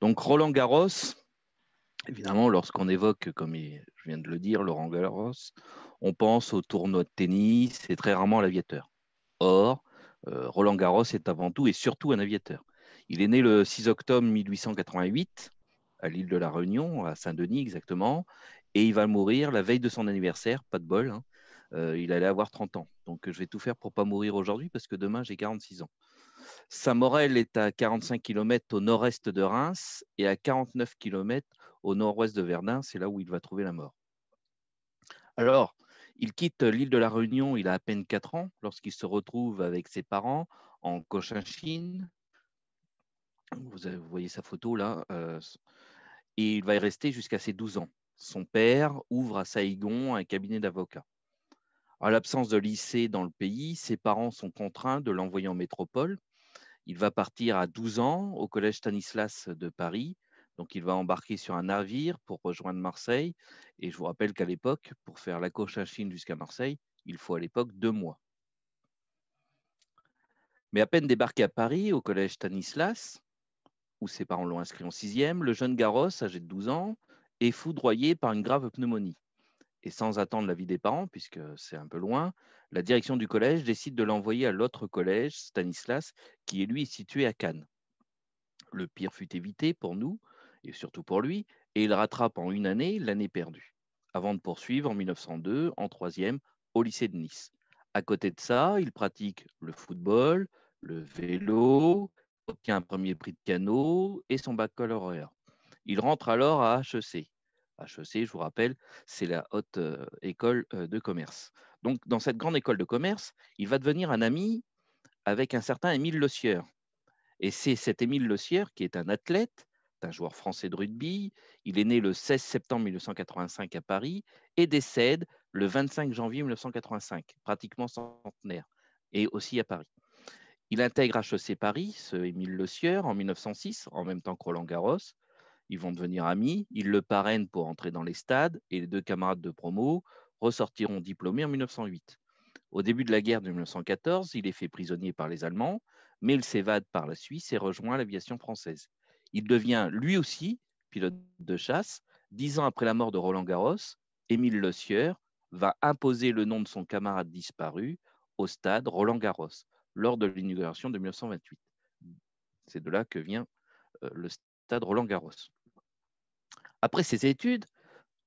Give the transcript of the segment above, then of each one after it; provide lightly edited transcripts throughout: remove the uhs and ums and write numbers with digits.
Donc Roland Garros, évidemment, lorsqu'on évoque, comme je viens de le dire, Laurent Garros, on pense au tournoi de tennis et très rarement à l'aviateur. Or, Roland Garros est avant tout et surtout un aviateur. Il est né le 6 octobre 1888 à l'île de la Réunion, à Saint-Denis exactement, et il va mourir la veille de son anniversaire, pas de bol, hein. Il allait avoir 30 ans. Donc je vais tout faire pour ne pas mourir aujourd'hui parce que demain j'ai 46 ans. Saint-Morel est à 45 km au nord-est de Reims et à 49 km au nord-ouest de Verdun. C'est là où il va trouver la mort. Alors, il quitte l'île de la Réunion, il a à peine 4 ans, lorsqu'il se retrouve avec ses parents en Cochinchine. Vous voyez sa photo là. Et il va y rester jusqu'à ses 12 ans. Son père ouvre à Saïgon un cabinet d'avocats. À l'absence de lycée dans le pays, ses parents sont contraints de l'envoyer en métropole. Il va partir à 12 ans au collège Stanislas de Paris. Donc, il va embarquer sur un navire pour rejoindre Marseille. Et je vous rappelle qu'à l'époque, pour faire la Cochinchine jusqu'à Marseille, il faut à l'époque 2 mois. Mais à peine débarqué à Paris, au collège Stanislas, où ses parents l'ont inscrit en sixième, le jeune Garros, âgé de 12 ans, est foudroyé par une grave pneumonie. Et sans attendre l'avis des parents, puisque c'est un peu loin, la direction du collège décide de l'envoyer à l'autre collège, Stanislas, qui est lui situé à Cannes. Le pire fut évité pour nous, et surtout pour lui, et il rattrape en une année l'année perdue, avant de poursuivre en 1902, en troisième, au lycée de Nice. À côté de ça, il pratique le football, le vélo, obtient un premier prix de piano et son baccalauréat. Il rentre alors à HEC. HEC, je vous rappelle, c'est la haute école de commerce. Donc, dans cette grande école de commerce, il va devenir un ami avec un certain Émile Le Sieur. Et c'est cet Émile Le Sieur qui est un athlète, un joueur français de rugby. Il est né le 16 septembre 1985 à Paris et décède le 25 janvier 1985, pratiquement centenaire, et aussi à Paris. Il intègre HEC Paris, ce Émile Le Sieur, en 1906, en même temps que Roland Garros. Ils vont devenir amis, il le parraine pour entrer dans les stades et les deux camarades de promo ressortiront diplômés en 1908. Au début de la guerre de 1914, il est fait prisonnier par les Allemands, mais il s'évade par la Suisse et rejoint l'aviation française. Il devient lui aussi pilote de chasse. 10 ans après la mort de Roland Garros, Émile Le Sieur va imposer le nom de son camarade disparu au stade Roland Garros lors de l'inauguration de 1928. C'est de là que vient le stade Roland Garros. Après ses études,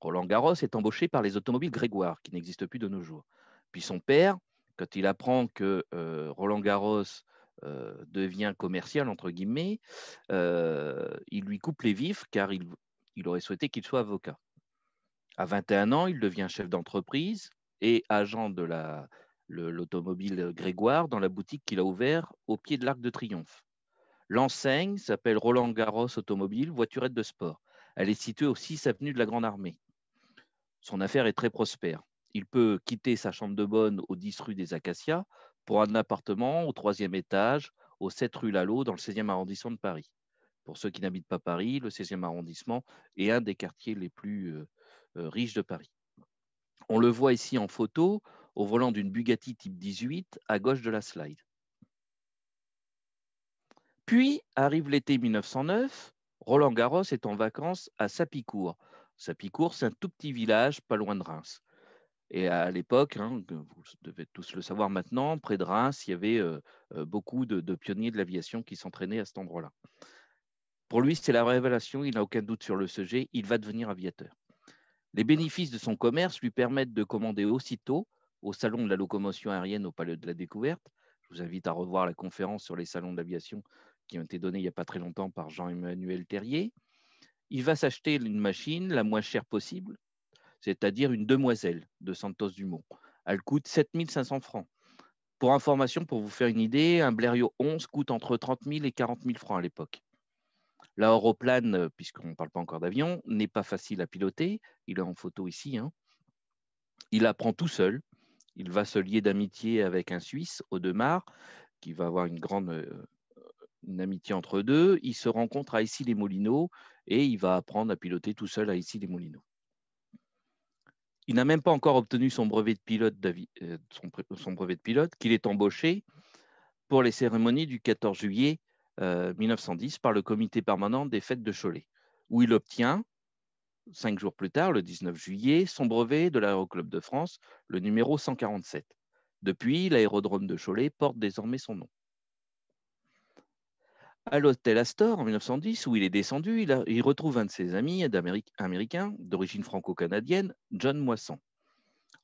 Roland Garros est embauché par les automobiles Grégoire, qui n'existent plus de nos jours. Puis son père, quand il apprend que Roland Garros devient commercial, entre guillemets, il lui coupe les vifs car il aurait souhaité qu'il soit avocat. À 21 ans, il devient chef d'entreprise et agent de l'automobile Grégoire dans la boutique qu'il a ouverte au pied de l'Arc de Triomphe. L'enseigne s'appelle Roland Garros Automobile, voiturette de sport. Elle est située au 6 avenue de la Grande Armée. Son affaire est très prospère. Il peut quitter sa chambre de bonne au 10 rue des Acacias pour un appartement au 3e étage, au 7 rue Lalot, dans le 16e arrondissement de Paris. Pour ceux qui n'habitent pas Paris, le 16e arrondissement est un des quartiers les plus riches de Paris. On le voit ici en photo au volant d'une Bugatti type 18 à gauche de la slide. Puis arrive l'été 1909, Roland Garros est en vacances à Sapicourt. Sapicourt, c'est un tout petit village pas loin de Reims. Et à l'époque, hein, vous devez tous le savoir maintenant, près de Reims, il y avait beaucoup de pionniers de l'aviation qui s'entraînaient à cet endroit-là. Pour lui, c'est la révélation, il n'a aucun doute sur le sujet, il va devenir aviateur. Les bénéfices de son commerce lui permettent de commander aussitôt au Salon de la locomotion aérienne au Palais de la Découverte. Je vous invite à revoir la conférence sur les salons de l'aviation qui ont été donnés il n'y a pas très longtemps par Jean-Emmanuel Terrier. Il va s'acheter une machine la moins chère possible, c'est-à-dire une demoiselle de Santos Dumont. Elle coûte 7 500 francs. Pour information, pour vous faire une idée, un Blériot 11 coûte entre 30 000 et 40 000 francs à l'époque. L'aéroplane, puisqu'on ne parle pas encore d'avion, n'est pas facile à piloter. Il est en photo ici. Hein. Il apprend tout seul. Il va se lier d'amitié avec un Suisse, Audemars, qui va avoir une amitié entre eux deux. Ils se rencontrent à Issy-les-Moulineaux et il va apprendre à piloter tout seul à Issy-les-Moulineaux. Il n'a même pas encore obtenu son brevet de pilote, qu'il est embauché pour les cérémonies du 14 juillet 1910 par le comité permanent des fêtes de Cholet, où il obtient, 5 jours plus tard, le 19 juillet, son brevet de l'Aéroclub de France, le numéro 147. Depuis, l'aérodrome de Cholet porte désormais son nom. À l'hôtel Astor, en 1910, où il est descendu, il retrouve un de ses amis américains d'origine franco-canadienne, John Moissan,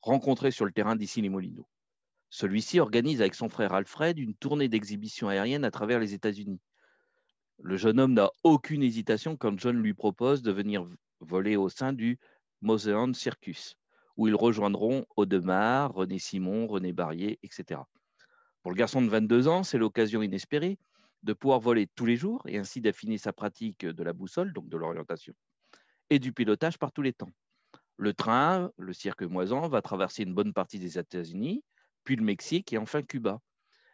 rencontré sur le terrain d'Issy-les-Moulineaux. Celui-ci organise avec son frère Alfred une tournée d'exhibition aérienne à travers les États-Unis. Le jeune homme n'a aucune hésitation quand John lui propose de venir voler au sein du Mosean Circus, où ils rejoindront Audemars, René Simon, René Barrier, etc. Pour le garçon de 22 ans, c'est l'occasion inespérée de pouvoir voler tous les jours et ainsi d'affiner sa pratique de la boussole, donc de l'orientation, et du pilotage par tous les temps. Le train, le cirque Moisan, va traverser une bonne partie des États-Unis, puis le Mexique et enfin Cuba,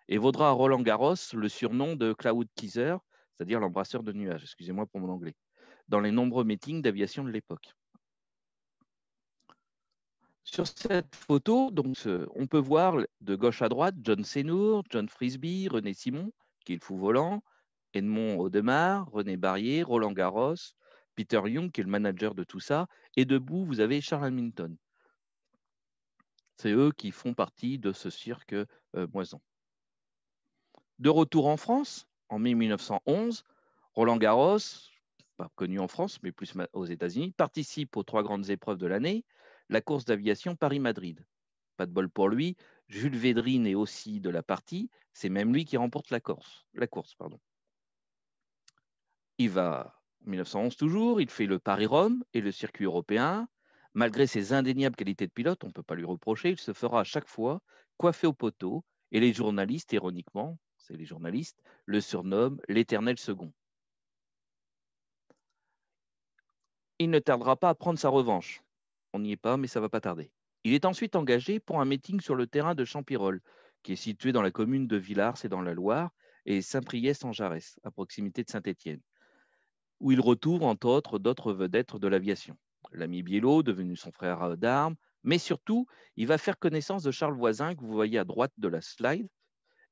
et vaudra à Roland Garros le surnom de Cloud Kisser, c'est-à-dire l'embrasseur de nuages, excusez-moi pour mon anglais, dans les nombreux meetings d'aviation de l'époque. Sur cette photo, donc, on peut voir de gauche à droite John Seymour, John Frisbee, René Simon, qui est le fou volant, Edmond Audemars, René Barrier, Roland Garros, Peter Young, qui est le manager de tout ça, et debout, vous avez Charles Hamilton. C'est eux qui font partie de ce cirque Moisan. De retour en France, en mai 1911, Roland Garros, pas connu en France, mais plus aux États-Unis, participe aux 3 grandes épreuves de l'année, la course d'aviation Paris-Madrid. Pas de bol pour lui, Jules Védrine est aussi de la partie, c'est même lui qui remporte la course. Il va, en 1911 toujours, il fait le Paris-Rome et le circuit européen. Malgré ses indéniables qualités de pilote, on ne peut pas lui reprocher, il se fera à chaque fois coiffer au poteau et les journalistes, ironiquement, c'est les journalistes, le surnomment l'éternel second. Il ne tardera pas à prendre sa revanche. On n'y est pas, mais ça va pas tarder. Il est ensuite engagé pour un meeting sur le terrain de Champirol, qui est situé dans la commune de Villars, c'est dans la Loire, et Saint-Priest-en-Jarez, à proximité de Saint-Étienne, où il retrouve entre autres d'autres vedettes de l'aviation. L'ami Biello, devenu son frère d'armes, mais surtout, il va faire connaissance de Charles Voisin, que vous voyez à droite de la slide,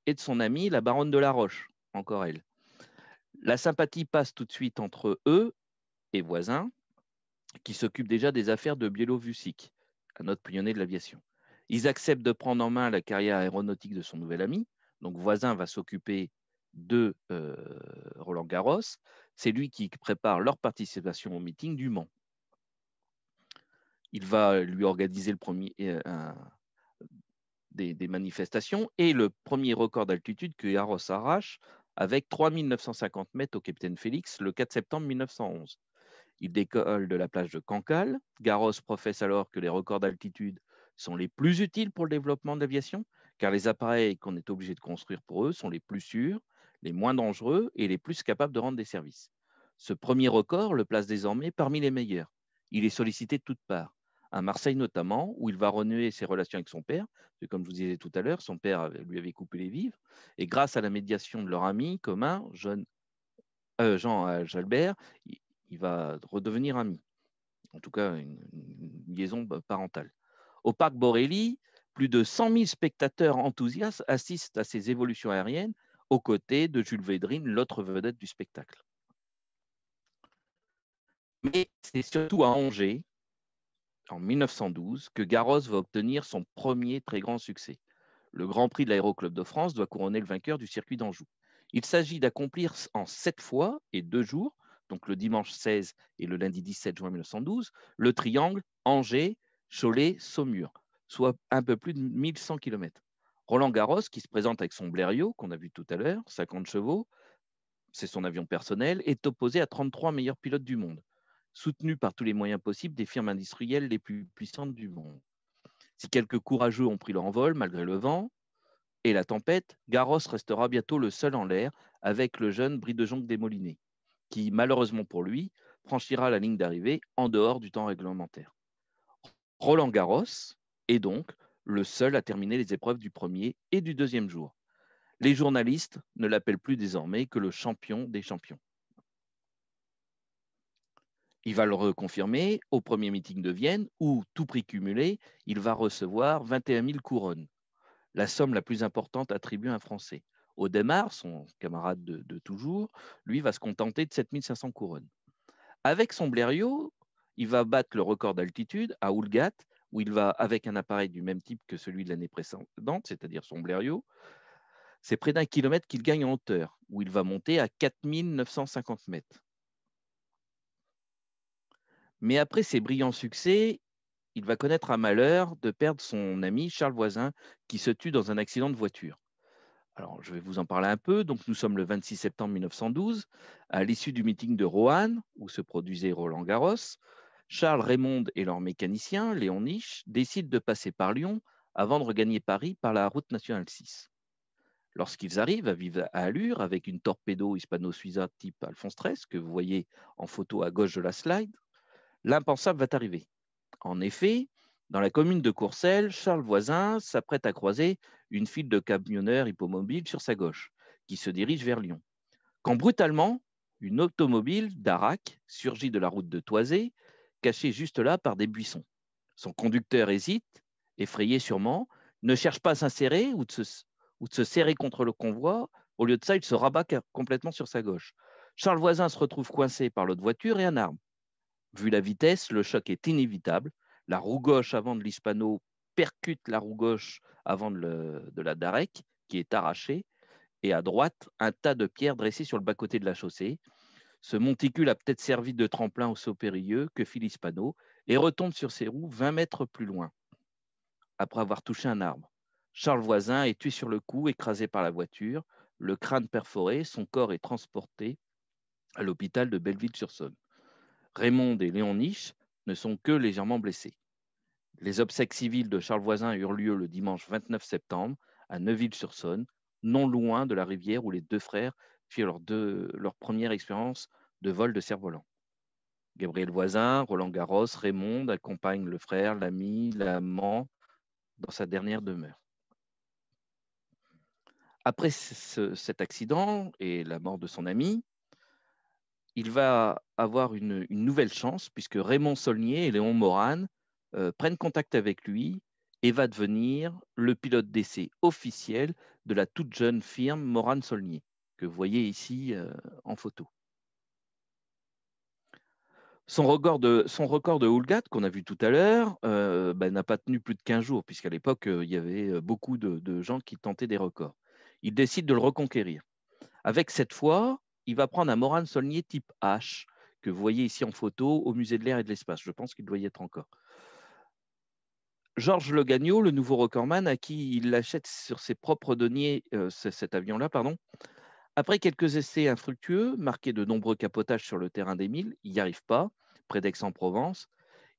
et de son amie, la baronne de la Roche, encore elle. La sympathie passe tout de suite entre eux et Voisin, qui s'occupe déjà des affaires de Bielo-Vucic, un autre pionnier de l'aviation. Ils acceptent de prendre en main la carrière aéronautique de son nouvel ami. Donc, Voisin va s'occuper de Roland Garros. C'est lui qui prépare leur participation au meeting du Mans. Il va lui organiser des manifestations et le premier record d'altitude que Garros arrache avec 3950 mètres au Capitaine Félix le 4 septembre 1911. Il décolle de la plage de Cancale. Garros professe alors que les records d'altitude sont les plus utiles pour le développement de l'aviation, car les appareils qu'on est obligé de construire pour eux sont les plus sûrs, les moins dangereux et les plus capables de rendre des services. Ce premier record le place désormais parmi les meilleurs. Il est sollicité de toutes parts, à Marseille notamment, où il va renouer ses relations avec son père, parce que comme je vous disais tout à l'heure, son père lui avait coupé les vivres, et grâce à la médiation de leur ami commun, Jean Jalbert, il va redevenir ami. En tout cas, une liaison parentale. Au parc Borelli, plus de 100 000 spectateurs enthousiastes assistent à ces évolutions aériennes aux côtés de Jules Védrine, l'autre vedette du spectacle. Mais c'est surtout à Angers, en 1912, que Garros va obtenir son premier très grand succès. Le Grand Prix de l'Aéroclub de France doit couronner le vainqueur du circuit d'Anjou. Il s'agit d'accomplir en 7 fois et 2 jours, donc le dimanche 16 et le lundi 17 juin 1912, le triangle Angers, Cholet, Saumur, soit un peu plus de 1100 km. Roland Garros, qui se présente avec son Blériot, qu'on a vu tout à l'heure, 50 chevaux, c'est son avion personnel, est opposé à 33 meilleurs pilotes du monde, soutenu par tous les moyens possibles des firmes industrielles les plus puissantes du monde. Si quelques courageux ont pris leur envol malgré le vent et la tempête, Garros restera bientôt le seul en l'air avec le jeune Brie-de-Jonc Desmoulinet, qui, malheureusement pour lui, franchira la ligne d'arrivée en dehors du temps réglementaire. Roland Garros est donc le seul à terminer les épreuves du premier et du deuxième jour. Les journalistes ne l'appellent plus désormais que le champion des champions. Il va le reconfirmer au premier meeting de Vienne où, tout prix cumulé, il va recevoir 21 000 couronnes, la somme la plus importante attribuée à un Français. Audemars, son camarade de toujours, lui va se contenter de 7500 couronnes. Avec son Blériot, il va battre le record d'altitude à Oulgat, où il va, avec un appareil du même type que celui de l'année précédente, c'est-à-dire son Blériot, c'est près d'1 kilomètre qu'il gagne en hauteur, où il va monter à 4950 mètres. Mais après ses brillants succès, il va connaître un malheur de perdre son ami Charles Voisin, qui se tue dans un accident de voiture. Alors, je vais vous en parler un peu. Donc, nous sommes le 26 septembre 1912, à l'issue du meeting de Roanne, où se produisait Roland-Garros. Charles Raymond et leur mécanicien, Léon Niche, décident de passer par Lyon avant de regagner Paris par la route nationale 6. Lorsqu'ils arrivent à vive allure avec une torpedo hispano-suiza type Alphonse XIII, que vous voyez en photo à gauche de la slide, l'impensable va arriver. En effet, dans la commune de Courcelles, Charles Voisin s'apprête à croiser une file de camionneurs hippomobiles sur sa gauche, qui se dirige vers Lyon. Quand brutalement, une automobile d'Arac surgit de la route de Toisé, cachée juste là par des buissons. Son conducteur hésite, effrayé sûrement, ne cherche pas à s'insérer ou de se serrer contre le convoi. Au lieu de ça, il se rabat complètement sur sa gauche. Charles Voisin se retrouve coincé par l'autre voiture et un arme. Vu la vitesse, le choc est inévitable. La roue gauche avant de l'Hispano percute la roue gauche avant de la Darek, qui est arrachée. Et à droite, un tas de pierres dressées sur le bas-côté de la chaussée. Ce monticule a peut-être servi de tremplin au saut périlleux que fit l'Hispano et retombe sur ses roues 20 mètres plus loin, après avoir touché un arbre. Charles Voisin est tué sur le coup, écrasé par la voiture, le crâne perforé, son corps est transporté à l'hôpital de Belleville-sur-Saône. Raymond et Léon Niche ne sont que légèrement blessés. Les obsèques civiles de Charles Voisin eurent lieu le dimanche 29 septembre à Neuville-sur-Saône, non loin de la rivière où les deux frères firent leur première expérience de vol de cerf-volant. Gabriel Voisin, Roland Garros, Raymond accompagnent le frère, l'ami, l'amant dans sa dernière demeure. Après cet accident et la mort de son ami, il va avoir une nouvelle chance puisque Raymond Saulnier et Léon Morane prennent contact avec lui et va devenir le pilote d'essai officiel de la toute jeune firme Morane Saulnier, que vous voyez ici en photo. Son record de Houlgat, qu'on a vu tout à l'heure, n'a pas tenu plus de 15 jours, puisqu'à l'époque, il y avait beaucoup de gens qui tentaient des records. Il décide de le reconquérir. Avec cette fois, il va prendre un Morane Saulnier type H, que vous voyez ici en photo au musée de l'air et de l'espace. Je pense qu'il doit y être encore. Georges Le Gagnon, le nouveau recordman, à qui il l'achète sur ses propres deniers, cet avion-là, pardon. Après quelques essais infructueux, marqués de nombreux capotages sur le terrain d'Émile, il n'y arrive pas, près d'Aix-en-Provence.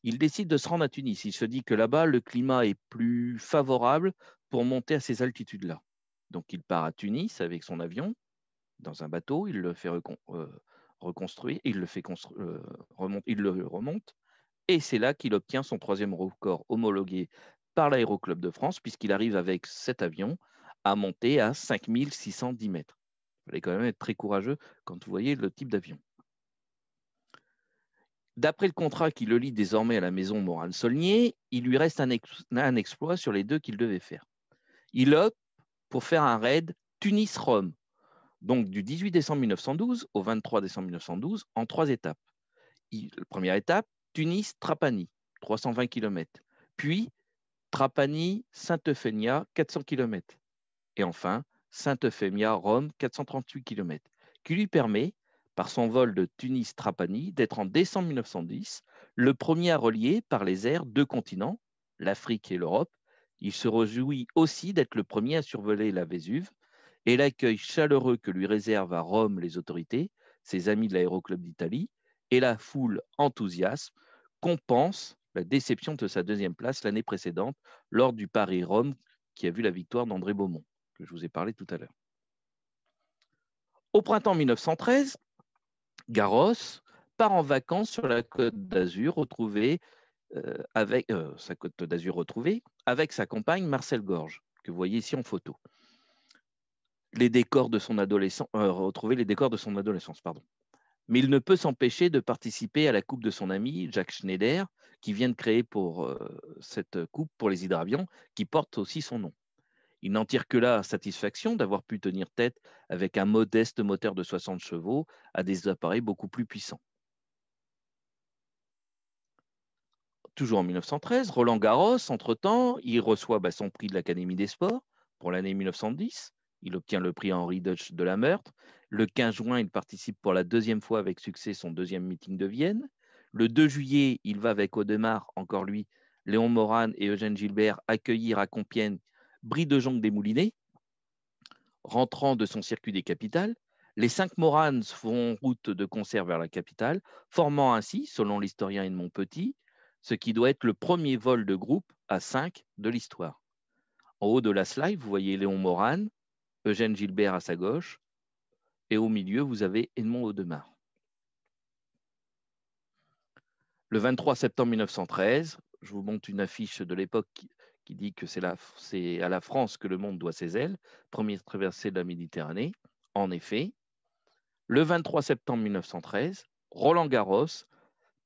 Il décide de se rendre à Tunis. Il se dit que là-bas, le climat est plus favorable pour monter à ces altitudes-là. Donc il part à Tunis avec son avion, dans un bateau, il le fait reconstruire, il le remonte, et c'est là qu'il obtient son troisième record homologué par l'Aéroclub de France, puisqu'il arrive avec cet avion à monter à 5610 mètres. Il fallait quand même être très courageux quand vous voyez le type d'avion. D'après le contrat qui le lie désormais à la maison Morane-Saulnier, il lui reste un exploit sur les deux qu'il devait faire. Il opte pour faire un raid Tunis-Rome, donc du 18 décembre 1912 au 23 décembre 1912, en 3 étapes. Première étape, Tunis-Trapani, 320 km. Puis Trapani-Saint-Euphémia, 400 km. Et enfin, Saint-Euphémia-Rome, 438 km, qui lui permet, par son vol de Tunis-Trapani, d'être en décembre 1910 le premier à relier par les airs deux continents, l'Afrique et l'Europe. Il se réjouit aussi d'être le premier à survoler la Vésuve, et l'accueil chaleureux que lui réservent à Rome les autorités, ses amis de l'Aéroclub d'Italie, et la foule enthousiaste compense la déception de sa deuxième place l'année précédente lors du Paris-Rome qui a vu la victoire d'André Beaumont, que je vous ai parlé tout à l'heure. Au printemps 1913, Garros part en vacances sur la Côte d'Azur, avec sa compagne Marcel Gorge, que vous voyez ici en photo. Les décors de son adolescence, Mais il ne peut s'empêcher de participer à la coupe de son ami Jacques Schneider, qui vient de créer pour cette coupe pour les hydravions, qui porte aussi son nom. Il n'en tire que la satisfaction d'avoir pu tenir tête avec un modeste moteur de 60 chevaux à des appareils beaucoup plus puissants. Toujours en 1913, Roland Garros, entre-temps, il reçoit son prix de l'Académie des sports pour l'année 1910. Il obtient le prix Henri Deutsch de la Meurthe. Le 15 juin, il participe pour la deuxième fois avec succès son deuxième meeting de Vienne. Le 2 juillet, il va avec Audemars, encore lui, Léon Morane et Eugène Gilbert accueillir à Compiègne Brie de Jonc des Moulinets. Rentrant de son circuit des capitales, les 5 Moranes font route de concert vers la capitale, formant ainsi, selon l'historien Edmond Petit, ce qui doit être le premier vol de groupe à 5 de l'histoire. En haut de la slide, vous voyez Léon Morane, Eugène Gilbert à sa gauche, et au milieu, vous avez Edmond Audemars. Le 23 septembre 1913, je vous montre une affiche de l'époque qui dit que c'est à la France que le monde doit ses ailes, première traversée de la Méditerranée. En effet, le 23 septembre 1913, Roland Garros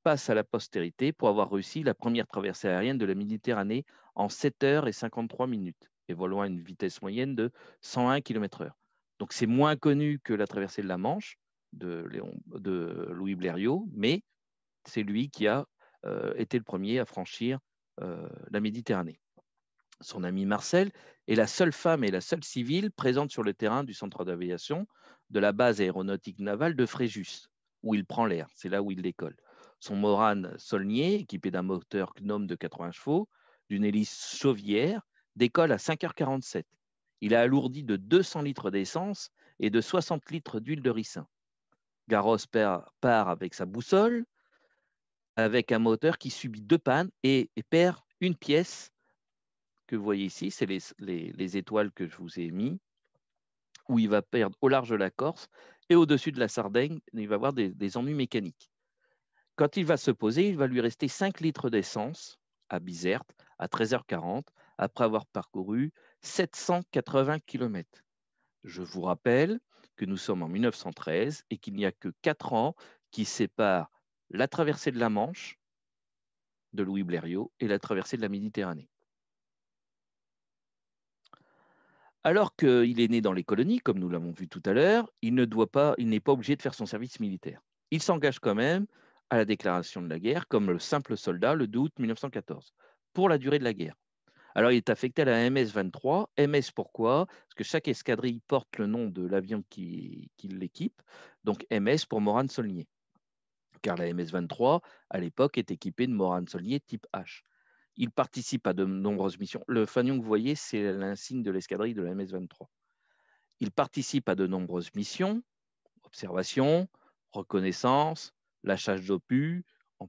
passe à la postérité pour avoir réussi la première traversée aérienne de la Méditerranée en 7 heures et 53 minutes, évoluant à une vitesse moyenne de 101 km/h. Donc c'est moins connu que la traversée de la Manche de Louis Blériot, mais c'est lui qui a été le premier à franchir la Méditerranée. Son ami Marcel est la seule femme et la seule civile présente sur le terrain du centre d'aviation de la base aéronautique navale de Fréjus, où il prend l'air. C'est là où il décolle. Son Morane Saulnier, équipé d'un moteur Gnome de 80 chevaux, d'une hélice chauvière, décolle à 5h47. Il a alourdi de 200 litres d'essence et de 60 litres d'huile de ricin. Garros part avec sa boussole, avec un moteur qui subit 2 pannes et perd une pièce que vous voyez ici, c'est les étoiles que je vous ai mis, où il va perdre au large de la Corse et au-dessus de la Sardaigne, il va avoir des ennuis mécaniques. Quand il va se poser, il va lui rester 5 litres d'essence à Bizerte à 13h40, après avoir parcouru 780 km. Je vous rappelle que nous sommes en 1913 et qu'il n'y a que 4 ans qui séparent la traversée de la Manche de Louis Blériot et la traversée de la Méditerranée. Alors qu'il est né dans les colonies, comme nous l'avons vu tout à l'heure, il n'est pas obligé de faire son service militaire. Il s'engage quand même à la déclaration de la guerre comme le simple soldat le 2 août 1914, pour la durée de la guerre. Alors il est affecté à la MS-23. MS pourquoi? Parce que chaque escadrille porte le nom de l'avion qui l'équipe, donc MS pour Morane Saulnier. Car la MS-23, à l'époque, est équipée de Morane Saulnier type H. Il participe à de nombreuses missions. Le fanion que vous voyez, c'est l'insigne de l'escadrille de la MS-23. Il participe à de nombreuses missions, observation, reconnaissance, lâchage d'obus, en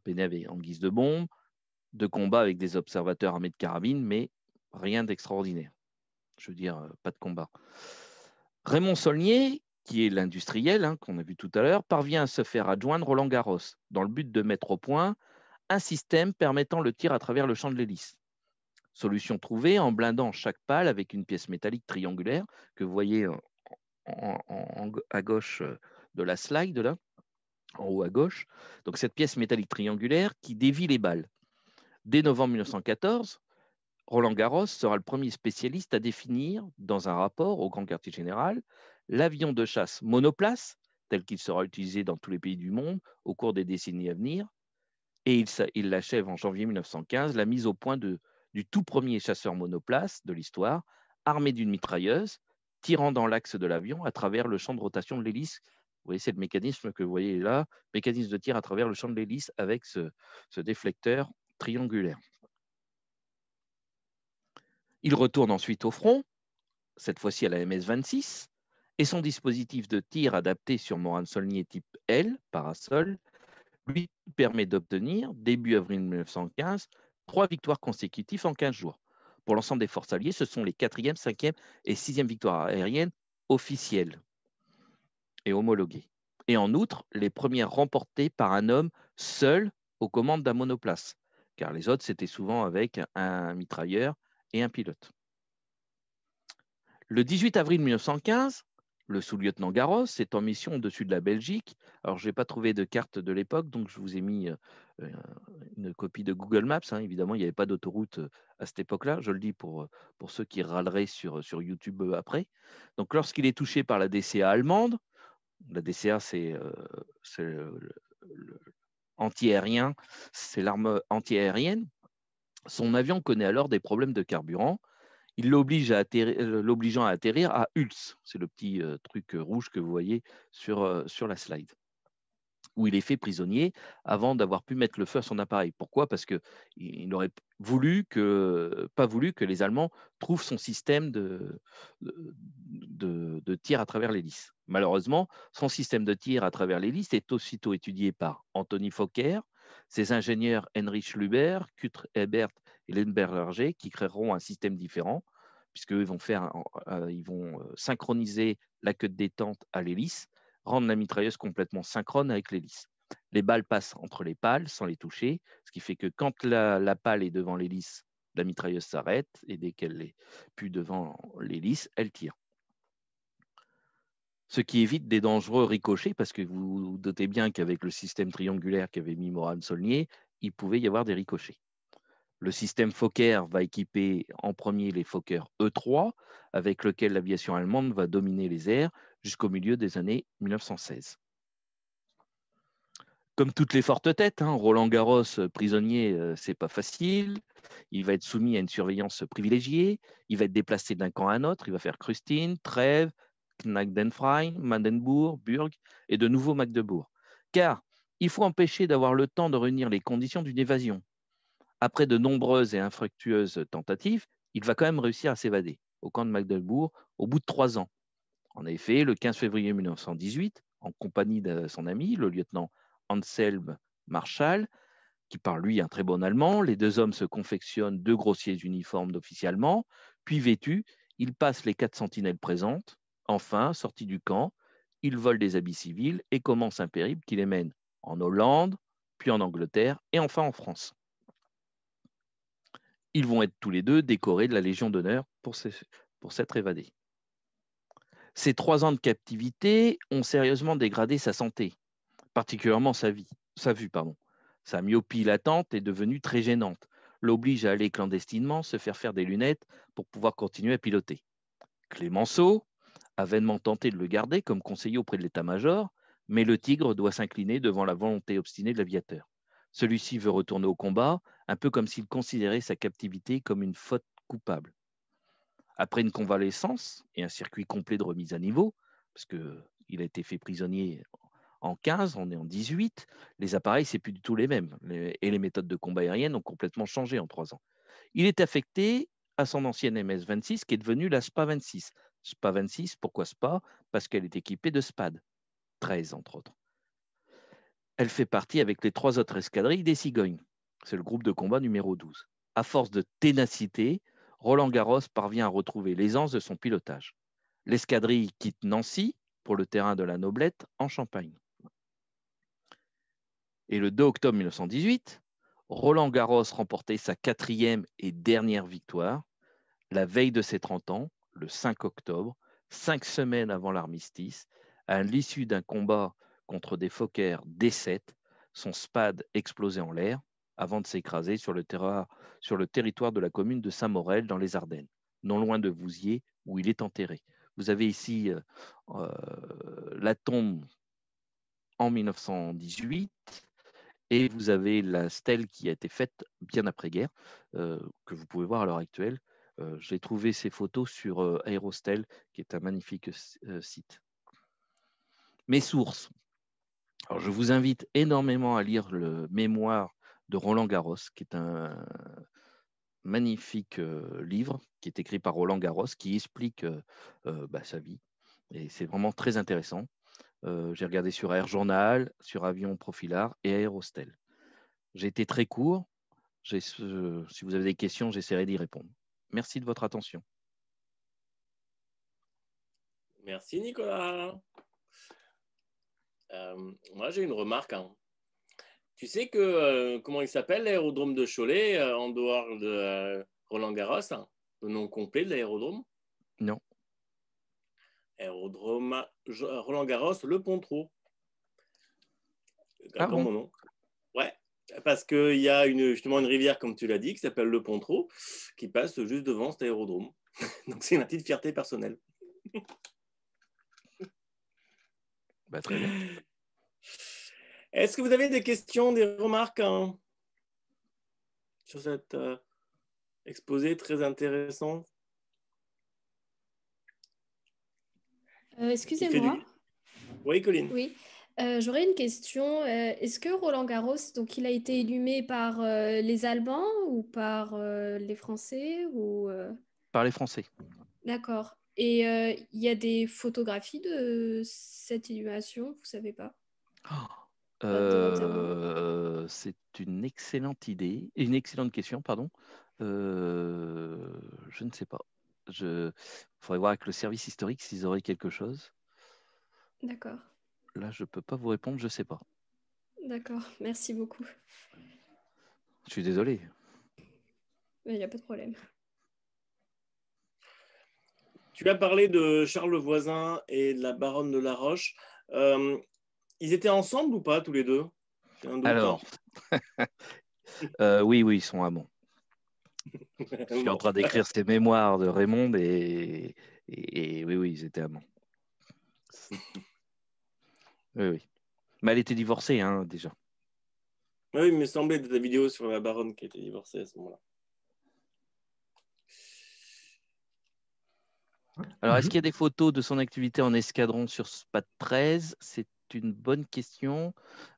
guise de bombe, de combat avec des observateurs armés de carabines, mais rien d'extraordinaire. Je veux dire, pas de combat. Raymond Saulnier, qui est l'industriel qu'on a vu tout à l'heure, parvient à se faire adjoindre Roland Garros, dans le but de mettre au point un système permettant le tir à travers le champ de l'hélice. Solution trouvée en blindant chaque pale avec une pièce métallique triangulaire que vous voyez à gauche de la slide, là, en haut à gauche. Donc cette pièce métallique triangulaire qui dévie les balles. Dès novembre 1914, Roland Garros sera le premier spécialiste à définir, dans un rapport au Grand Quartier Général, l'avion de chasse monoplace, tel qu'il sera utilisé dans tous les pays du monde au cours des décennies à venir. Et il achève en janvier 1915 la mise au point du tout premier chasseur monoplace de l'histoire, armé d'une mitrailleuse, tirant dans l'axe de l'avion à travers le champ de rotation de l'hélice. Vous voyez, c'est le mécanisme que vous voyez là, mécanisme de tir à travers le champ de l'hélice avec ce déflecteur triangulaire. Il retourne ensuite au front, cette fois-ci à la MS-26, et son dispositif de tir adapté sur Morane Saulnier type L, parasol, lui permet d'obtenir, début avril 1915, 3 victoires consécutives en 15 jours. Pour l'ensemble des forces alliées, ce sont les 4e, 5e et 6e victoires aériennes officielles et homologuées. Et en outre, les premières remportées par un homme seul aux commandes d'un monoplace, car les autres, c'était souvent avec un mitrailleur et un pilote. Le 18 avril 1915, Le sous-lieutenant Garros est en mission au-dessus de la Belgique. Alors, je n'ai pas trouvé de carte de l'époque, donc je vous ai mis euh, une copie de Google Maps, hein. Évidemment, il n'y avait pas d'autoroute à cette époque-là. Je le dis pour ceux qui râleraient sur YouTube après. Donc, lorsqu'il est touché par la DCA allemande, la DCA, c'est le anti-aérien, c'est l'arme anti-aérienne. Son avion connaît alors des problèmes de carburant. Il l'obligeant à atterrir à Hulst. C'est le petit truc rouge que vous voyez sur la slide, où il est fait prisonnier avant d'avoir pu mettre le feu à son appareil. Pourquoi? Parce qu'il n'aurait pas voulu que les Allemands trouvent son système de tir à travers l'hélice. Malheureusement, son système de tir à travers l'hélice est aussitôt étudié par Anthony Fokker, ses ingénieurs Heinrich Luber, Kurt Ebert et Lemberger, qui créeront un système différent, puisqu'ils ils vont synchroniser la queue de détente à l'hélice, rendre la mitrailleuse complètement synchrone avec l'hélice. Les balles passent entre les pales sans les toucher, ce qui fait que quand la pale est devant l'hélice, la mitrailleuse s'arrête et dès qu'elle est plus devant l'hélice, elle tire. Ce qui évite des dangereux ricochets, parce que vous vous doutez bien qu'avec le système triangulaire qu'avait mis Morane-Saulnier, il pouvait y avoir des ricochets. Le système Fokker va équiper en premier les Fokker E3, avec lequel l'aviation allemande va dominer les airs jusqu'au milieu des années 1916. Comme toutes les fortes têtes, hein, Roland Garros, prisonnier, c'est pas facile. Il va être soumis à une surveillance privilégiée. Il va être déplacé d'un camp à un autre. Il va faire Custine, Trèves, Gnadenfrei, Mandenburg, Burg et de nouveau Magdebourg. Car il faut empêcher d'avoir le temps de réunir les conditions d'une évasion. Après de nombreuses et infructueuses tentatives, il va quand même réussir à s'évader au camp de Magdebourg au bout de 3 ans. En effet, le 15 février 1918, en compagnie de son ami, le lieutenant Anselm Marschall, qui parle lui un très bon allemand, les deux hommes se confectionnent deux grossiers uniformes d'officiers allemands, puis vêtus, ils passent les 4 sentinelles présentes. Enfin, sortis du camp, ils volent des habits civils et commencent un périple qui les mène en Hollande, puis en Angleterre et enfin en France. Ils vont être tous les deux décorés de la Légion d'honneur pour s'être évadés. Ces 3 ans de captivité ont sérieusement dégradé sa santé, particulièrement sa vue. Sa myopie latente est devenue très gênante, l'oblige à aller clandestinement se faire des lunettes pour pouvoir continuer à piloter. Clémenceau a vainement tenté de le garder comme conseiller auprès de l'état-major, mais le tigre doit s'incliner devant la volonté obstinée de l'aviateur. Celui-ci veut retourner au combat, un peu comme s'il considérait sa captivité comme une faute coupable. Après une convalescence et un circuit complet de remise à niveau, parce qu'il a été fait prisonnier en 15, on est en 18, les appareils, c'est plus du tout les mêmes. Et les méthodes de combat aériennes ont complètement changé en 3 ans. Il est affecté à son ancienne MS-26 qui est devenue la SPA-26. SPA-26, pourquoi SPA? Parce qu'elle est équipée de SPAD, 13 entre autres. Elle fait partie avec les 3 autres escadrilles des Cigognes. C'est le groupe de combat numéro 12. À force de ténacité, Roland Garros parvient à retrouver l'aisance de son pilotage. L'escadrille quitte Nancy pour le terrain de la Noblette en Champagne. Et le 2 octobre 1918, Roland Garros remportait sa 4e et dernière victoire, la veille de ses 30 ans, le 5 octobre, 5 semaines avant l'armistice, à l'issue d'un combat contre des Fokker D7, son SPAD explosait en l'air avant de s'écraser sur le territoire de la commune de Saint-Maurel dans les Ardennes, non loin de Vouziers où il est enterré. Vous avez ici la tombe en 1918 et vous avez la stèle qui a été faite bien après-guerre, que vous pouvez voir à l'heure actuelle. J'ai trouvé ces photos sur Aérostel, qui est un magnifique site. Mes sources. Alors, je vous invite énormément à lire le mémoire de Roland Garros, qui est un magnifique livre qui est écrit par Roland Garros, qui explique sa vie. Et c'est vraiment très intéressant. J'ai regardé sur Air Journal, sur Avion Profilard et Aérostel. J'ai été très court. Si vous avez des questions, j'essaierai d'y répondre. Merci de votre attention. Merci Nicolas. Moi j'ai une remarque. Hein. Tu sais que comment il s'appelle l'aérodrome de Cholet en dehors de Roland Garros, hein, le nom complet de l'aérodrome? Non. Aérodrome Roland-Garros, Le Pontreau. Ah Comme bon? mon nom. Ouais, parce qu'il y a justement une rivière, comme tu l'as dit, qui s'appelle Le Pontreau, qui passe juste devant cet aérodrome. Donc c'est ma petite fierté personnelle. Bah, très bien. Est-ce que vous avez des questions, des remarques sur cet exposé très intéressant? Excusez-moi. Oui, Colline. Oui. J'aurais une question. Est-ce que Roland Garros, donc il a été inhumé par les Allemands ou par les Français ou Par les Français. D'accord. Et il y a des photographies de cette inhumation, vous savez pas? De l'enterrement. C'est une excellente idée, une excellente question, pardon. Je ne sais pas. Il faudrait voir avec le service historique s'ils auraient quelque chose. D'accord. Là, je ne peux pas vous répondre, je ne sais pas. D'accord. Merci beaucoup. Je suis désolé. Il n'y a pas de problème. Tu as parlé de Charles Voisin et de la baronne de La Roche. Ils étaient ensemble ou pas, tous les deux? J'ai un doute, Alors, oui, ils sont amants. Je suis en train d'écrire ses mémoires de Raymond et oui, ils étaient amants. Oui. Mais elle était divorcée, hein, déjà. Oui, il me semblait de ta vidéo sur la baronne qui était divorcée à ce moment-là. Alors, est-ce qu'il y a des photos de son activité en escadron sur SPAD 13? C'est une bonne question.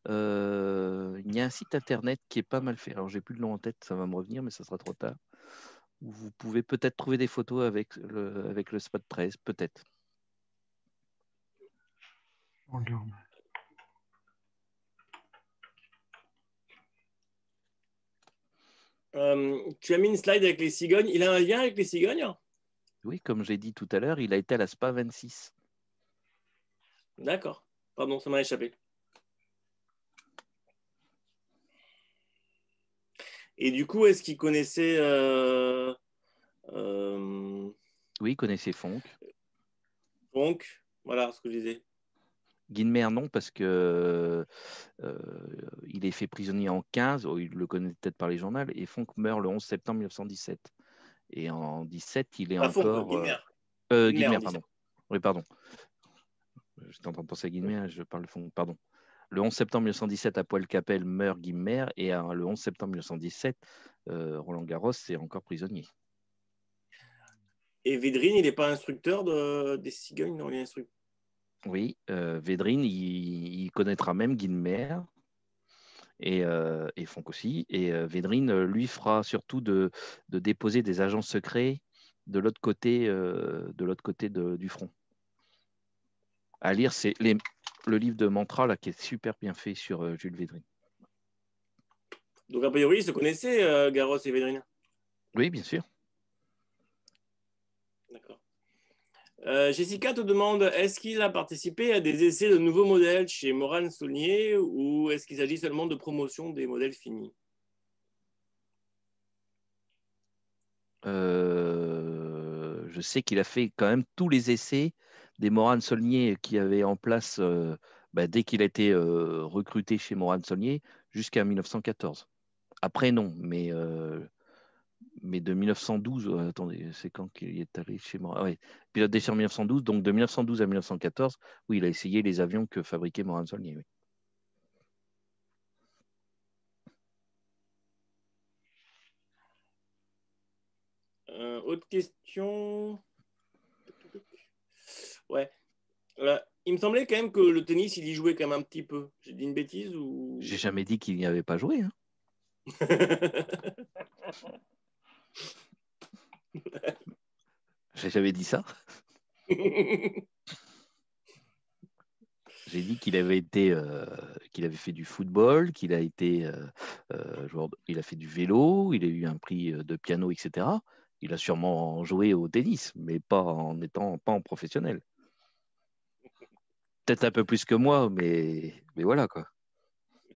Il y a un site internet qui est pas mal fait. Alors, j'ai plus le nom en tête, ça va me revenir, mais ça sera trop tard. Vous pouvez peut-être trouver des photos avec le SPAD 13, peut-être. Tu as mis une slide avec les cigognes. Il a un lien avec les cigognes? Oui, comme j'ai dit tout à l'heure, il a été à la SPA 26. D'accord. Pardon, ça m'a échappé. Et du coup, est-ce qu'il connaissait... Oui, il connaissait Fonck. Fonck, voilà ce que je disais. Guinmer, non, parce que il est fait prisonnier en 15, il le connaît peut-être par les journaux, et Fonck meurt le 11 septembre 1917. Et en 17, il est encore... Guinmer. Guinmer, pardon. Oui, pardon. J'étais en train de penser à Guinmer, je parle de Fonck, pardon. Le 11 septembre 1917, à Poel-Capelle, meurt Guinmer, et le 11 septembre 1917, Roland Garros est encore prisonnier. Et Védrine, il n'est pas instructeur des cigognes, non, il est instructeur. Oui, Védrine, il connaîtra même Guinmer et Fonck aussi. Et Védrine, lui, fera surtout de déposer des agents secrets de l'autre côté, du front. À lire, c'est le livre de Mantra là, qui est super bien fait sur Jules Védrine. Donc, a priori, ils se connaissaient, Garros et Védrine. Oui, bien sûr. D'accord. Jessica te demande, est-ce qu'il a participé à des essais de nouveaux modèles chez Morane Saulnier ou est-ce qu'il s'agit seulement de promotion des modèles finis? Je sais qu'il a fait quand même tous les essais des Morane Saulnier qui avaient en place dès qu'il a été recruté chez Morane Saulnier jusqu'à 1914. Après, non, mais de 1912, attendez, c'est quand qu'il est allé chez Morane? Ouais, pilote d'essai en 1912, donc de 1912 à 1914, oui, il a essayé les avions que fabriquait Morane Saulnier. Oui. Autre question. Ouais. Il me semblait quand même que le tennis, il y jouait quand même un petit peu. J'ai dit une bêtise ou... J'ai jamais dit qu'il n'y avait pas joué. Hein. J'ai jamais dit ça. J'ai dit qu'il avait fait du football, qu'il a été il a fait du vélo, il a eu un prix de piano, etc. Il a sûrement joué au tennis, mais pas en professionnel. Peut-être un peu plus que moi, mais voilà quoi.